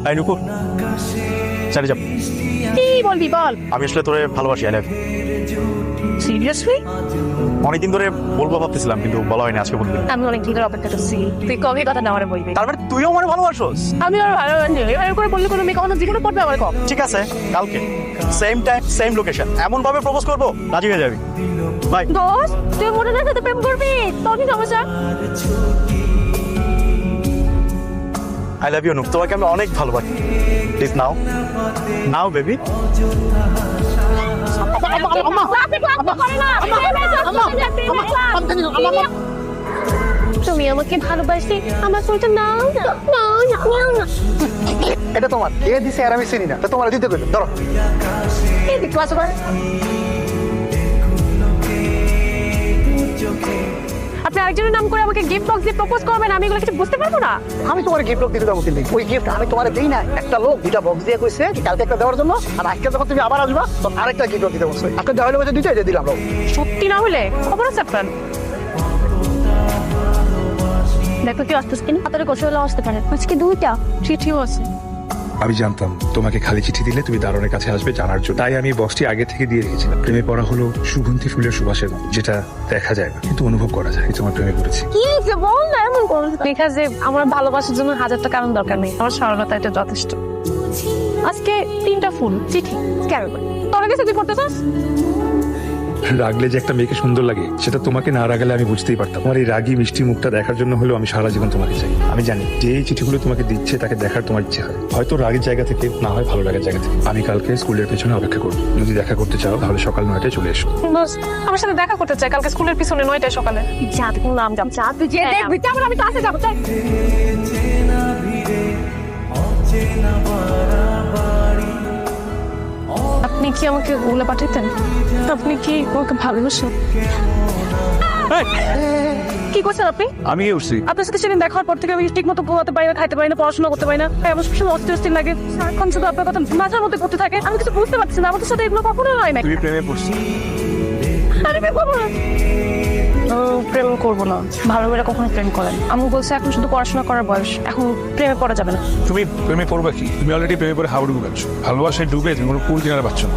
I নুপুর চারি যাব কি বলবি বল। আমি আসলে তোরে ভালোবাসি। I love seriously? অনেকদিন ধরে বলবো ভাবতেছিলাম কিন্তু বলা হয়নি, আজকে বলবি। আমি অনেক দিনের অপেক্ষা করছি, তুই কবে কথা না আমার বলবি। তার মানে তুইও আমার ভালোবাসোস? আমি আর ভালোবাসি এভাবে করে বললে কোনো মেয়ে কখনো জীবনে পড়বে আমার কম। ঠিক আছে, কালকে সেম টাইম সেম লোকেশন এমন ভাবে প্রপোজ করবো রাজি হয়ে যাবি। বাই। দোস্ত তুই মনে না সাথে প্রেম করবি, তোর কি সমস্যা? আই লাভ ইউ নুপ, তোমাকে আমি অনেক ভালোবাসি। Please now now baby. তুমি আমাকে ভালোবাসি, আমার ফোনটা নাও না, নাও না, নাও না। এটা তোমার এ দিছে আর আমি চিনি না, তো তোমার দিতে কইলো ধরো। এই দেখতে পাচ্ছ না? আপনি আরেকজনের নাম করে আমাকে গিফট বক্স দিয়ে প্রপোজ করবেন, আমি এগুলো কিছু বুঝতে পারবো না। আমি তোমার গিফট দিতে যাবো, কিন্তু ওই গিফট আমি তোমার দেই না। একটা লোক দুটা বক্স দিয়ে কইছে কালকে একটা দেওয়ার জন্য, আর আজকে যখন তুমি আবার আসবা তো আরেকটা গিফট দিতে বলছে। আজকে দেওয়া হলে দুইটা দিয়ে দিলাম। সত্যি না হলে খবর আছে আপনার? দেখো কি আসতেছে কিনা, হাতের কষে হলে আসতে পারে। আজকে দুইটা চিঠিও আছে। আমি জানতাম তোমাকে খালি চিঠি দিলে তুমি দারোয়ানের কাছে আসবে জানার জন্য, তাই আমি বক্সটি আগে থেকে দিয়ে রেখেছিলাম। প্রেমে পড়া হলো সুগন্ধি ফুলের সুবাসের মতো, যেটা দেখা যায় না কিন্তু অনুভব করা যায়। আমি তোমার প্রেমে পড়েছি। কি যে বল না এমন কোন লেখা যে আমার ভালোবাসার জন্য হাজারটা কারণ দরকার নেই, আমার সরলতা এটা যথেষ্ট। আজকে 3টা ফুল চিঠি কেন তোর কাছে তুই পড়তে চাস? রাগলে যে একটা মেয়েকে সুন্দর লাগে সেটা তোমাকে না রাগালে আমি বুঝতেই পারতাম। তোমার এই রাগী মিষ্টি মুখটা দেখার জন্য হলেও আমি সারা জীবন তোমাকে চাই। আমি জানি যে এই চিঠিগুলো তোমাকে দিচ্ছে তাকে দেখার তোমার ইচ্ছে হয়, হয়তো রাগের জায়গা থেকে, না হয় ভালো লাগার জায়গা থেকে। আমি কালকে স্কুলের পেছনে অপেক্ষা করবো, যদি দেখা করতে চাও তাহলে সকাল 9টায় চলে এসো। আমার সাথে দেখা করতে চাই কালকে স্কুলের পিছনে 9টায় সকালে। যা তুই নাম যা, যা তুই যে দেখবি, তারপর আমি ক্লাসে যাবো। চাই আপনি কি আমাকে ওগুলো পাঠাতেন? আপনি কি আমাকে ভালোবাসেন? কি করছেন আপনি? আমি উঠছি। আপনার সাথে সেদিন দেখার পর থেকে আমি ঠিক মতো ঘুমাতে পারি না, খাইতে পারি না, পড়াশোনা করতে পারি না। আমার সবসময় অস্থির অস্থির লাগে, সারাক্ষণ শুধু আপনার কথা মাথার মধ্যে করতে থাকে। আমি কিছু বুঝতে পারছি না, আমাদের সাথে এগুলো কখনো হয় না। তুই প্রেমে পড়ছিস? আমি প্রেম করবো না। প্রেম করবো না, ভালো মেয়েরা কখনো প্রেম করেন। আমি বলছি এখন শুধু পড়াশোনা করার বয়স, এখন প্রেমে পড়া যাবে না। তুমি প্রেমে পড়বে কি? তুমি অলরেডি প্রেমে পড়ে হাবুডুবু খাচ্ছ। ভালোবাসায় ডুবে তুমি কোনো কুল কিনারে পাচ্ছ না।